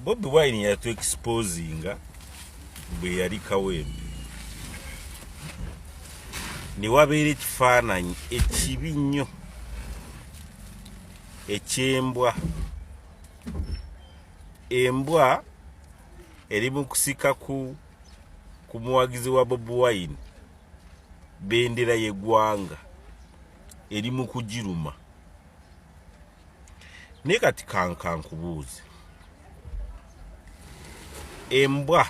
Bobiwine yatu exposinga bwe yali kawempe ne wabeera ekifaananyi ekibi nnyo eky'embwa. Embwa eri mu kusika ku muwagizi wa Bobiwine bendera y'eggwanga, eri mu kugiruma. Ne kati kankubuuze, embwa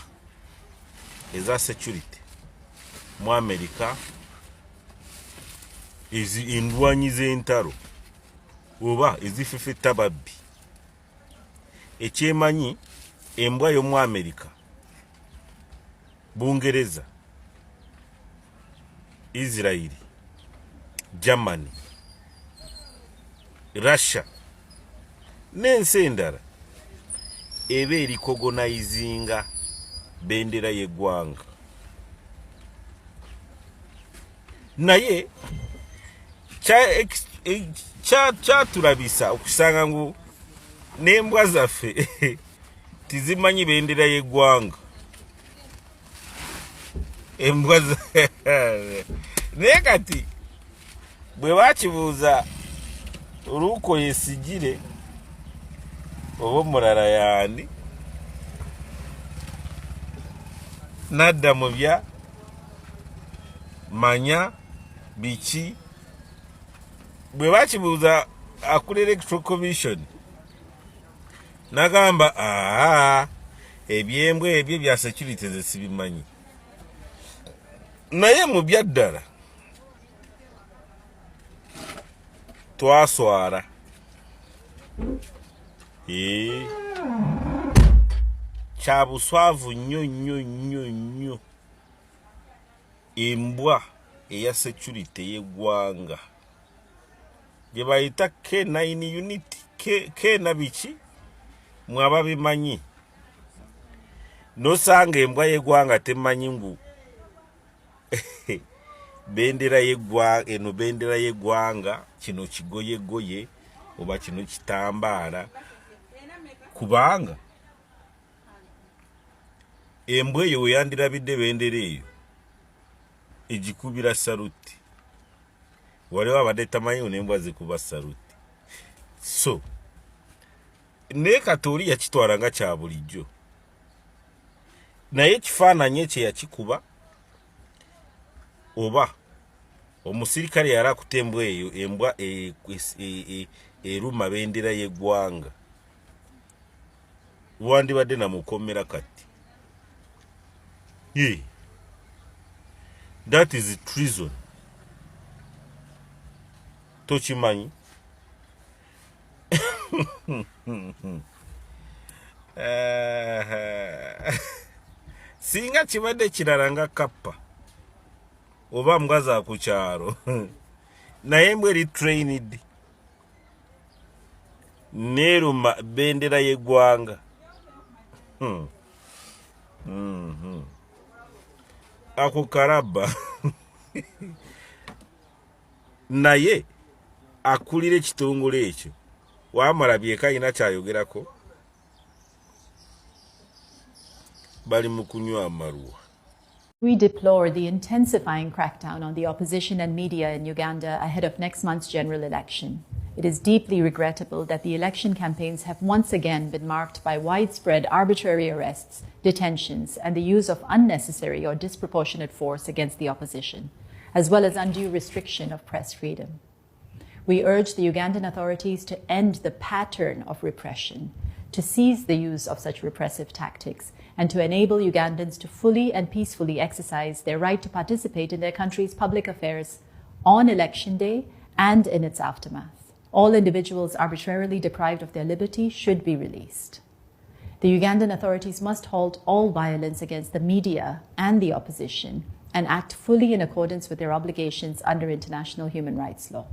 eza security mu America, endwanyi z'entalo oba ezifefetta babbi, ekyemanyi embwa y'omu America, Bungereza, Israel, Germany, Russia n'ensi endala eba ericognizinga bendera y'eggwanga. Naye kyatulabisa okusanga ngu n'embwa zaffe tizimanyi bendera y'eggwanga. Embwa naye kati bwe bakibuuza Oluuko Yesigire oba omulala yaani, nadda mu bya manya biki. Bwe bakibuuza akula Electoral Commission n'agamba ebyembwa ebyo bya security ze sibimanyi. Naye mu byaddala twaswala kya buswavu nnyo nnyo nnyo nnyo embwa eya security y'eggwanga gye bayita K9 unit K na biki mwaba bimanyi, nosanga embwa y'eggwanga temanyi ngu bendera y'eggwanga, eno bendera y'eggwanga, kino kigoyegoye oba kino kitambaala, kubanga embwa eyo weyandirabidde bendera eyo egikubira saluti. Waliwo abadde tamanyi n'embwa zikuba saluti. So naye Katoli yakitwala nga kya bulijjo, naye ekifaananyi ekyo yakikuba oba omusirikale yali akutte embwa eyo, embwa eruma bendera y'eggwanga, wandibadde namukomera kati. That is treason. Tokimanyi? Singa kibadde kirala nga kappa oba mbwa za ku kyalo naye embwa eri trained neruma bendera y'eggwanga. Ako karabba naye akulira ekitongole ekyo wamala byeka alina kyayogerako, bali mu kunywa amaluwa. We deplore the intensifying crackdown on the opposition and media in Uganda ahead of next month's general election. It is deeply regrettable that the election campaigns have once again been marked by widespread arbitrary arrests, detentions, and the use of unnecessary or disproportionate force against the opposition, as well as undue restriction of press freedom. We urge the Ugandan authorities to end the pattern of repression, to cease the use of such repressive tactics, and to enable Ugandans to fully and peacefully exercise their right to participate in their country's public affairs on election day and in its aftermath. All individuals arbitrarily deprived of their liberty should be released. The Ugandan authorities must halt all violence against the media and the opposition and act fully in accordance with their obligations under international human rights law.